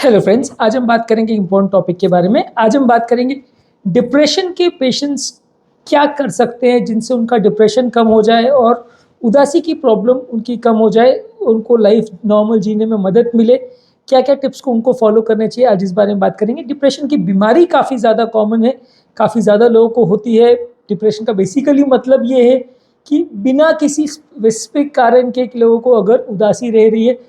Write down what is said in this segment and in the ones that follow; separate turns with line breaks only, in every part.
Hello friends, आज हम बात करेंगे इम्पोर्टेंट टॉपिक के बारे में। आज हम बात करेंगे डिप्रेशन के पेशेंट्स क्या कर सकते हैं जिनसे उनका डिप्रेशन कम हो जाए और उदासी की प्रॉब्लम उनकी कम हो जाए, उनको लाइफ नॉर्मल जीने में मदद मिले। क्या क्या टिप्स को उनको फॉलो करने चाहिए, आज इस बारे में बात करेंगे। डिप्रेशन की बीमारी काफ़ी ज़्यादा कॉमन है, काफ़ी ज़्यादा लोगों को होती है। डिप्रेशन का बेसिकली मतलब ये है कि बिना किसी स्पेसिफिक कारण के लोगों को अगर उदासी रह रही है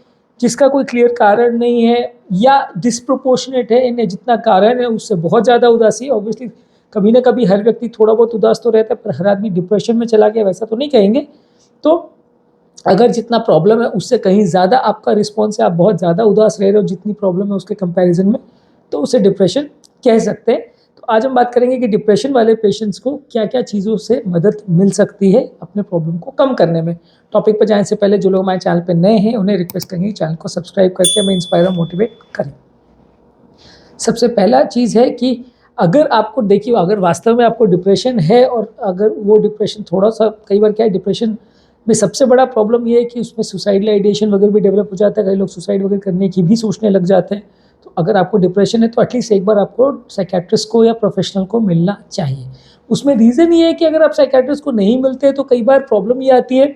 जिसका कोई क्लियर कारण नहीं है या डिस्प्रोपोर्शनेट है, इन्हें जितना कारण है उससे बहुत ज़्यादा उदासी। ऑब्वियसली कभी ना कभी हर व्यक्ति थोड़ा बहुत उदास तो रहता है, पर हर आदमी डिप्रेशन में चला गया वैसा तो नहीं कहेंगे। तो अगर जितना प्रॉब्लम है उससे कहीं ज़्यादा आपका रिस्पॉन्स है, आप बहुत ज़्यादा उदास रह रहे हो जितनी प्रॉब्लम है उसके कंपैरिजन में, तो उसे डिप्रेशन कह सकते हैं। तो आज हम बात करेंगे कि डिप्रेशन वाले पेशेंट्स को क्या क्या चीज़ों से मदद मिल सकती है अपने प्रॉब्लम को कम करने में। टॉपिक पर जाने से पहले जो लोग हमारे चैनल पर नए हैं उन्हें रिक्वेस्ट करेंगे चैनल को सब्सक्राइब करके हमें इंस्पायर और मोटिवेट करें। सबसे पहला चीज़ है कि अगर आपको देखिए, अगर वास्तव में आपको डिप्रेशन है और अगर वो डिप्रेशन थोड़ा सा, कई बार क्या है डिप्रेशन में सबसे बड़ा प्रॉब्लम ये है कि उसमें सुसाइडल आइडिएशन वगैरह भी डेवलप हो जाता है, कई लोग सुसाइड वगैरह करने की भी सोचने लग जाते हैं। तो अगर आपको डिप्रेशन है तो एटलीस्ट एक बार आपको साइकेट्रिस्ट को या प्रोफेशनल को मिलना चाहिए। उसमें रीज़न ये है कि अगर आप साइकेट्रिस्ट को नहीं मिलते तो कई बार प्रॉब्लम ये आती है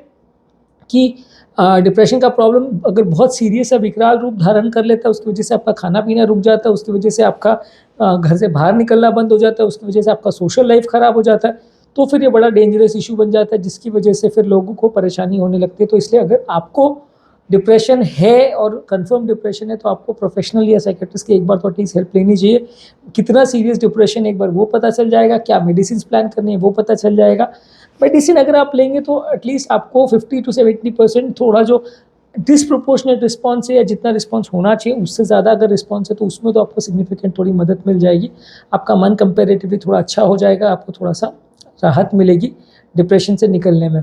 कि डिप्रेशन का प्रॉब्लम अगर बहुत सीरियस या विकराल रूप धारण कर लेता है, उसकी वजह से आपका खाना पीना रुक जाता है, उसकी वजह से आपका घर से बाहर निकलना बंद हो जाता है, उसकी वजह से आपका सोशल लाइफ ख़राब हो जाता है, तो फिर ये बड़ा डेंजरस इशू बन जाता है जिसकी वजह से फिर लोगों को परेशानी होने लगती है। तो इसलिए अगर आपको डिप्रेशन है और कंफर्म डिप्रेशन है तो आपको प्रोफेशनल या साइकेट्रिस्ट की एक बार तो एटलीस्ट हेल्प लेनी चाहिए। कितना सीरियस डिप्रेशन है एक बार वो पता चल जाएगा, क्या मेडिसिन प्लान करनी है वो पता चल जाएगा। मेडिसिन अगर आप लेंगे तो एटलीस्ट आपको 50 to 70% थोड़ा जो डिसप्रोपोर्शनेट रिस्पॉन्स है या जितना रिस्पॉन्स होना चाहिए उससे ज़्यादा अगर रिस्पॉन्स है तो उसमें तो आपको सिग्निफिकेंट थोड़ी मदद मिल जाएगी। आपका मन कंपेरेटिवली थोड़ा अच्छा हो जाएगा, आपको थोड़ा सा राहत मिलेगी डिप्रेशन से निकलने में।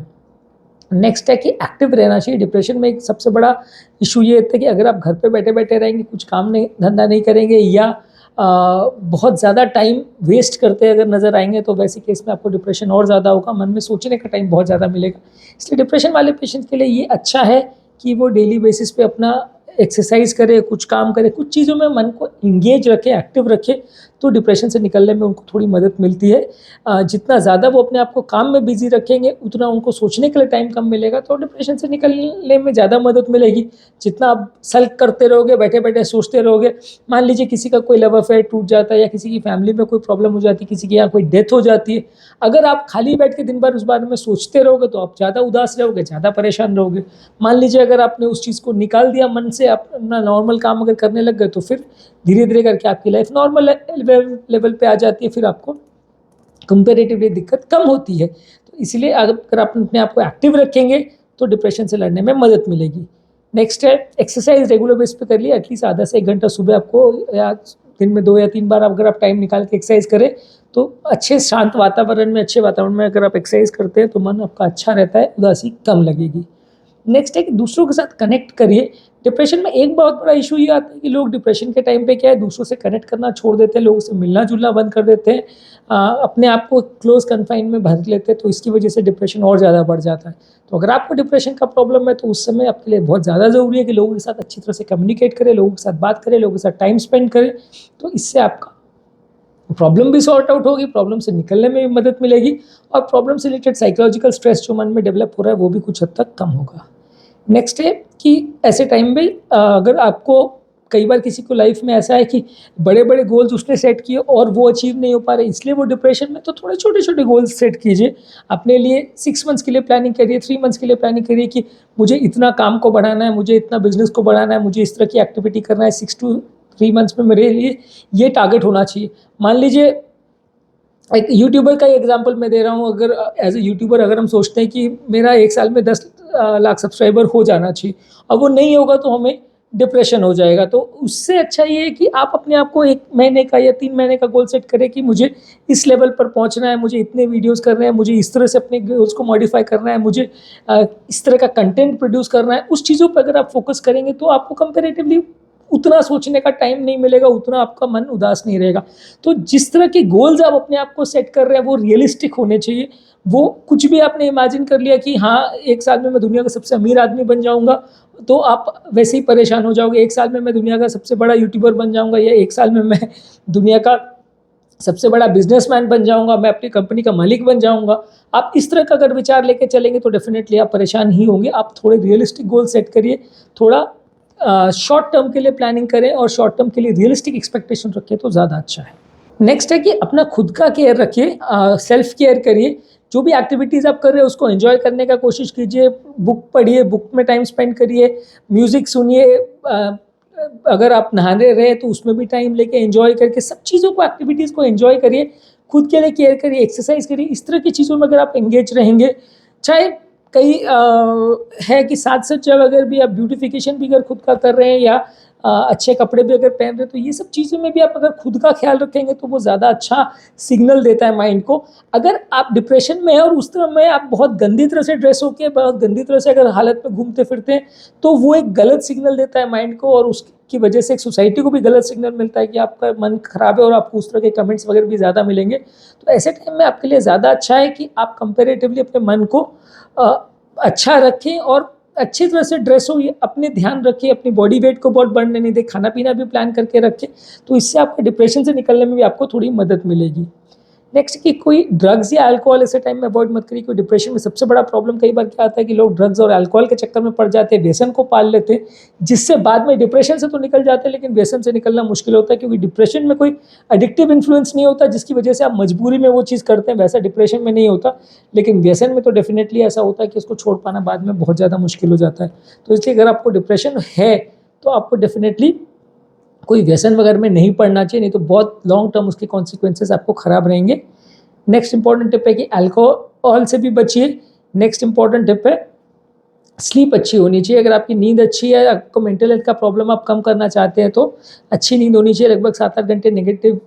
नेक्स्ट है कि एक्टिव रहना चाहिए। डिप्रेशन में एक सबसे बड़ा इशू ये होता है कि अगर आप घर पे बैठे बैठे रहेंगे, कुछ काम नहीं धंधा नहीं करेंगे या बहुत ज़्यादा टाइम वेस्ट करते अगर नज़र आएंगे तो वैसे केस में आपको डिप्रेशन और ज़्यादा होगा, मन में सोचने का टाइम बहुत ज़्यादा मिलेगा। इसलिए डिप्रेशन वाले पेशेंट्स के लिए ये अच्छा है कि वो डेली बेसिस पे अपना एक्सरसाइज करे, कुछ काम करे, कुछ चीज़ों में मन को इंगेज रखे, एक्टिव रखे, तो डिप्रेशन से निकलने में उनको थोड़ी मदद मिलती है। जितना ज़्यादा वो अपने आप को काम में बिजी रखेंगे उतना उनको सोचने के लिए टाइम कम मिलेगा, तो डिप्रेशन से निकलने में ज़्यादा मदद मिलेगी। जितना आप सल्क करते रहोगे, बैठे बैठे सोचते रहोगे, मान लीजिए किसी का कोई लव अफेयर टूट जाता है या किसी की फैमिली में कोई प्रॉब्लम हो जाती है, किसी की यहाँ कोई डेथ हो जाती है, अगर आप खाली बैठ के दिन भर उस बारे में सोचते रहोगे तो आप ज़्यादा उदास रहोगे, ज़्यादा परेशान रहोगे। मान लीजिए अगर आपने उस चीज़ को निकाल दिया मन से, अपना नॉर्मल काम अगर करने लग गए तो फिर धीरे धीरे करके आपकी लाइफ नॉर्मल लेवल पे आ जाती है, फिर आपको कंपेरेटिवली दिक्कत कम होती है। तो इसलिए अगर आप अपने आप को एक्टिव रखेंगे तो डिप्रेशन से लड़ने में मदद मिलेगी। नेक्स्ट है एक्सरसाइज रेगुलर बेस पे कर लिए, एटलीस्ट आधा से 1 घंटा सुबह आपको, या दिन में 2 या 3 बार अगर आप टाइम निकाल के एक्सरसाइज करें तो अच्छे शांत वातावरण में, अच्छे वातावरण में अगर आप एक्सरसाइज करते हैं तो मन आपका अच्छा रहता है, उदासी कम लगेगी। नेक्स्ट है कि दूसरों के साथ कनेक्ट करिए। डिप्रेशन में एक बहुत बड़ा इशू ये आता है कि लोग डिप्रेशन के टाइम पे क्या है, दूसरों से कनेक्ट करना छोड़ देते हैं, लोगों से मिलना जुलना बंद कर देते हैं, अपने आप को क्लोज कन्फाइन में भर लेते हैं, तो इसकी वजह से डिप्रेशन और ज़्यादा बढ़ जाता है। तो अगर आपको डिप्रेशन का प्रॉब्लम है तो उस समय आपके लिए बहुत ज़्यादा ज़रूरी है कि लोगों के साथ अच्छी तरह से कम्युनिकेट करें, लोगों के साथ बात करें, लोगों के साथ टाइम स्पेंड करें, तो इससे आपका प्रॉब्लम भी सॉर्ट आउट होगी, प्रॉब्लम से निकलने में भी मदद मिलेगी और प्रॉब्लम से रिलेटेड साइकोलॉजिकल स्ट्रेस जो मन में डेवलप हो रहा है वो भी कुछ हद तक कम होगा। नेक्स्ट है कि ऐसे टाइम में अगर आपको, कई बार किसी को लाइफ में ऐसा है कि बड़े बड़े गोल्स उसने सेट किए और वो अचीव नहीं हो पा रहे, इसलिए वो डिप्रेशन में, तो थोड़े छोटे छोटे गोल्स सेट कीजिए अपने लिए। 6 मंथ्स के लिए प्लानिंग करिए, 3 मंथ्स के लिए प्लानिंग करिए कि मुझे इतना काम को बढ़ाना है, मुझे इतना बिजनेस को बढ़ाना है, मुझे इस तरह की एक्टिविटी करना है। 6 to 3 मंथ्स में मेरे लिए ये टारगेट होना चाहिए। मान लीजिए एक यूट्यूबर का एग्जांपल मैं दे रहा हूँ, अगर एज ए यूट्यूबर अगर हम सोचते हैं कि मेरा 1 साल में 10 लाख सब्सक्राइबर हो जाना चाहिए और वो नहीं होगा तो हमें डिप्रेशन हो जाएगा। तो उससे अच्छा ये है कि आप अपने आप को 1 महीने का या 3 महीने का गोल सेट करें कि मुझे इस लेवल पर पहुंचना है, मुझे इतने वीडियोस करने हैं, मुझे इस तरह से अपने गोल्स को मॉडिफाई करना है, मुझे इस तरह का कंटेंट प्रोड्यूस करना है। उस चीज़ों पर अगर आप फोकस करेंगे तो आपको कंपेरेटिवली उतना सोचने का टाइम नहीं मिलेगा, उतना आपका मन उदास नहीं रहेगा। तो जिस तरह के गोल्स आप अपने आप को सेट कर रहे हैं वो रियलिस्टिक होने चाहिए। वो कुछ भी आपने इमेजिन कर लिया कि हाँ 1 साल में मैं दुनिया का सबसे अमीर आदमी बन जाऊंगा तो आप वैसे ही परेशान हो जाओगे। 1 साल में मैं दुनिया का सबसे बड़ा यूट्यूबर बन जाऊँगा, या 1 साल में मैं दुनिया का सबसे बड़ा बिजनेसमैन बन जाऊँगा, मैं अपनी कंपनी का मालिक बन जाऊँगा। आप इस तरह का अगर विचार लेके चलेंगे तो डेफ़िनेटली आप परेशान ही होंगे। आप थोड़े रियलिस्टिक गोल सेट करिए, थोड़ा शॉर्ट टर्म के लिए प्लानिंग करें और शॉर्ट टर्म के लिए रियलिस्टिक एक्सपेक्टेशन रखिए तो ज़्यादा अच्छा है। नेक्स्ट है कि अपना खुद का केयर रखिए, सेल्फ केयर करिए। जो भी एक्टिविटीज़ आप कर रहे हैं उसको एंजॉय करने का कोशिश कीजिए। बुक पढ़िए, बुक में टाइम स्पेंड करिए, म्यूज़िक सुनिए, अगर आप नहाने रहे तो उसमें भी टाइम लेके एंजॉय करके सब चीज़ों को, एक्टिविटीज़ को एंजॉय करिए। खुद के लिए केयर करिए, एक्सरसाइज करिए। इस तरह की चीज़ों में अगर आप एंगेज रहेंगे, चाहे कई है कि साज-सज्जा वगैरह भी, आप ब्यूटिफिकेशन भी अगर खुद का कर रहे हैं, या अच्छे कपड़े भी अगर पहन रहे हैं, तो ये सब चीज़ों में भी आप अगर खुद का ख्याल रखेंगे तो वो ज़्यादा अच्छा सिग्नल देता है माइंड को। अगर आप डिप्रेशन में हैं और उस तरह में आप बहुत गंदी तरह से ड्रेस होके, बहुत गंदी तरह से अगर हालत में घूमते फिरते हैं, तो वो एक गलत सिग्नल देता है माइंड को, और उसकी वजह से एक सोसाइटी को भी गलत सिग्नल मिलता है कि आपका मन खराब है, और आपको उस तरह के कमेंट्स वगैरह भी ज़्यादा मिलेंगे। तो ऐसे टाइम में आपके लिए ज़्यादा अच्छा है कि आप कंपैरेटिवली अपने मन को अच्छा रखें और अच्छी तरह से ड्रेस हो, अपने ध्यान रखिए, अपनी बॉडी वेट को बहुत बढ़ने नहीं दें, खाना पीना भी प्लान करके रखें, तो इससे आपके डिप्रेशन से निकलने में भी आपको थोड़ी मदद मिलेगी। नेक्स्ट कि कोई ड्रग्स या अल्कोहल ऐसे टाइम में अवॉइड मत करिए, क्योंकि डिप्रेशन में सबसे बड़ा प्रॉब्लम कई बार क्या आता है कि लोग ड्रग्स और अल्कोहल के चक्कर में पड़ जाते हैं, व्यसन को पाल लेते हैं, जिससे बाद में डिप्रेशन से तो निकल जाते हैं लेकिन व्यसन से निकलना मुश्किल होता है, क्योंकि डिप्रेशन में कोई एडिक्टिव इन्फ्लुएंस नहीं होता जिसकी वजह से आप मजबूरी में वो चीज़ करते हैं, वैसा डिप्रेशन में नहीं होता। लेकिन व्यसन में तो डेफिनेटली ऐसा होता है कि उसको छोड़ पाना बाद में बहुत ज़्यादा मुश्किल हो जाता है। तो इसलिए अगर आपको डिप्रेशन है तो आपको डेफिनेटली कोई व्यसन वगैरह में नहीं पड़ना चाहिए, नहीं तो बहुत लॉन्ग टर्म उसके कॉन्सिक्वेंसेस आपको ख़राब रहेंगे। नेक्स्ट इंपॉर्टेंट टिप है कि अल्कोहल से भी बचिए। नेक्स्ट इंपॉर्टेंट टिप है स्लीप अच्छी होनी चाहिए। अगर आपकी नींद अच्छी है, आपको मेंटल हेल्थ का प्रॉब्लम आप कम करना चाहते हैं, तो अच्छी नींद होनी चाहिए। लगभग 7-8 घंटे नेगेटिव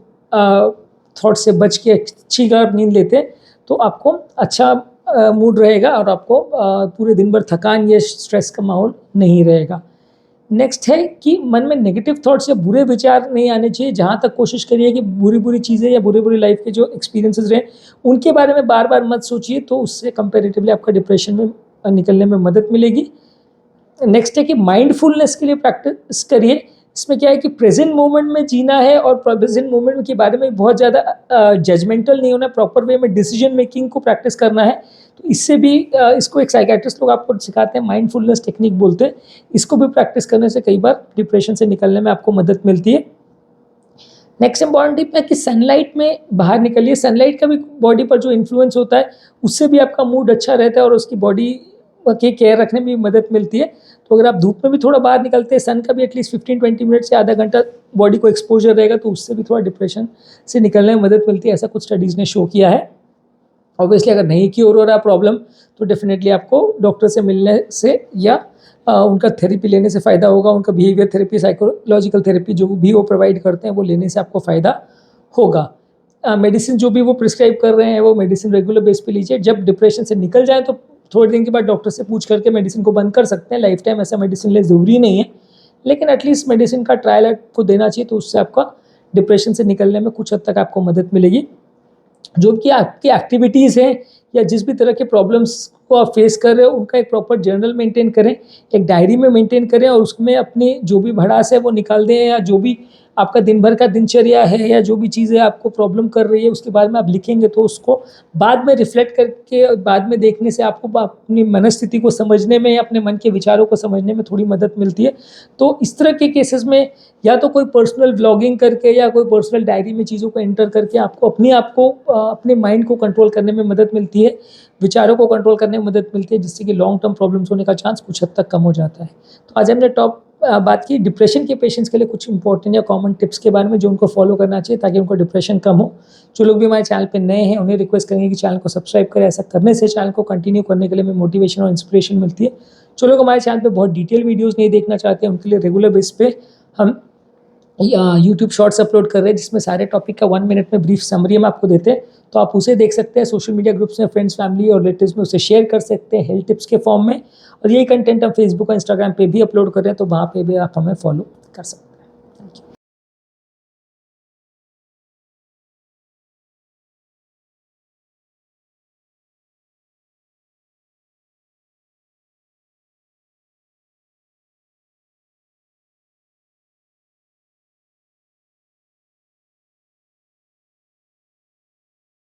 थॉट से बच के अच्छी अगर आप नींद लेते हैं तो आपको अच्छा मूड रहेगा, और आपको पूरे दिन भर थकान या स्ट्रेस का माहौल नहीं रहेगा। नेक्स्ट है कि मन में नेगेटिव थॉट्स या बुरे विचार नहीं आने चाहिए। जहाँ तक कोशिश करिए कि बुरी-बुरी चीज़ें या बुरी-बुरी लाइफ के जो एक्सपीरियंसेस रहे, उनके बारे में बार-बार मत सोचिए, तो उससे कंपैरेटिवली आपका डिप्रेशन में निकलने में मदद मिलेगी। नेक्स्ट है कि माइंडफुलनेस के लिए प्रैक्टिस करिए। इसमें क्या है कि प्रेजेंट मोमेंट में जीना है, और प्रेजेंट मोमेंट के बारे में बहुत ज़्यादा जजमेंटल नहीं होना, प्रॉपर वे में डिसीजन मेकिंग को प्रैक्टिस करना है। तो इससे भी इसको एक साइकियाट्रिस्ट लोग आपको सिखाते हैं, माइंडफुलनेस टेक्निक बोलते हैं। इसको भी प्रैक्टिस करने से कई बार डिप्रेशन से निकलने में आपको मदद मिलती है। नेक्स्ट इंपॉर्टेंट टिप है कि सनलाइट में बाहर निकलिए। सनलाइट का भी बॉडी पर जो इन्फ्लुएंस होता है उससे भी आपका मूड अच्छा रहता है, और उसकी बॉडी की केयर रखने में भी मदद मिलती है। तो अगर आप धूप में भी थोड़ा बाहर निकलते हैं, सन का भी एटलीस्ट 15-20 मिनट से आधा घंटा बॉडी को एक्सपोजर रहेगा, तो उससे भी थोड़ा डिप्रेशन से निकलने में मदद मिलती है। ऐसा कुछ स्टडीज़ ने शो किया है। ऑब्वियसली अगर नहीं क्योर हो रहा प्रॉब्लम, तो डेफिनेटली आपको डॉक्टर से मिलने से या उनका थेरेपी लेने से फ़ायदा होगा। उनका बिहेवियर थेरेपी, साइकोलॉजिकल थेरेपी जो भी वो प्रोवाइड करते हैं, वो लेने से आपको फ़ायदा होगा। मेडिसिन जो भी वो प्रिस्क्राइब कर रहे हैं, वो मेडिसिन रेगुलर बेस पे लीजिए। जब डिप्रेशन से निकल जाए तो थोड़े दिन के बाद डॉक्टर से पूछ करके मेडिसिन को बंद कर सकते हैं। लाइफ टाइम ऐसा मेडिसिन ले ज़रूरी नहीं है, लेकिन एटलीस्ट मेडिसिन का ट्रायल आपको देना चाहिए, तो उससे आपका डिप्रेशन से निकलने में कुछ हद तक आपको मदद मिलेगी। जो कि आपकी एक्टिविटीज़ हैं या जिस भी तरह के प्रॉब्लम्स को आप फेस कर रहे हो, उनका एक प्रॉपर जर्नल मेंटेन करें, एक डायरी में मेंटेन करें, और उसमें अपनी जो भी भड़ास है वो निकाल दें, या जो भी आपका दिन भर का दिनचर्या है या जो भी चीज़ें आपको प्रॉब्लम कर रही है उसके बारे में आप लिखेंगे, तो उसको बाद में रिफ्लेक्ट करके बाद में देखने से आपको अपनी मनस्थिति को समझने में या अपने मन के विचारों को समझने में थोड़ी मदद मिलती है। तो इस तरह के केसेस में या तो कोई पर्सनल व्लॉगिंग करके या कोई पर्सनल डायरी में चीज़ों को एंटर करके आपको अपने माइंड को कंट्रोल करने में मदद मिलती है, विचारों को कंट्रोल करने में मदद मिलती है, जिससे कि लॉन्ग टर्म प्रॉब्लम्स होने का चांस कुछ हद तक कम हो जाता है। तो आज हमने बात की डिप्रेशन के पेशेंट्स के लिए कुछ इंपॉर्टेंट या कॉमन टिप्स के बारे में जो उनको फॉलो करना चाहिए ताकि उनको डिप्रेशन कम हो। जो लोग भी हमारे चैनल पे नए हैं उन्हें रिक्वेस्ट करेंगे कि चैनल को सब्सक्राइब करें। ऐसा करने से चैनल को कंटिन्यू करने के लिए हमें मोटिवेशन और इंस्पिरेशन मिलती है। जो लोग हमारे चैनल पे बहुत डिटेल वीडियोज़ नहीं देखना चाहते हैं उनके लिए रेगुलर बेस पे हम यूट्यूब शॉर्ट्स अपलोड कर रहे हैं, जिसमें सारे टॉपिक का 1 मिनट में ब्रीफ समरी हम आपको देते हैं, तो आप उसे देख सकते हैं। सोशल मीडिया ग्रुप्स में फ्रेंड्स, फैमिली और रिलेटिव्स में उसे शेयर कर सकते हैं हेल्थ टिप्स के फॉर्म में। और यही कंटेंट हम फेसबुक और इंस्टाग्राम पे भी अपलोड कर रहे हैं, तो वहाँ पे भी आप हमें फॉलो कर सकते हैं।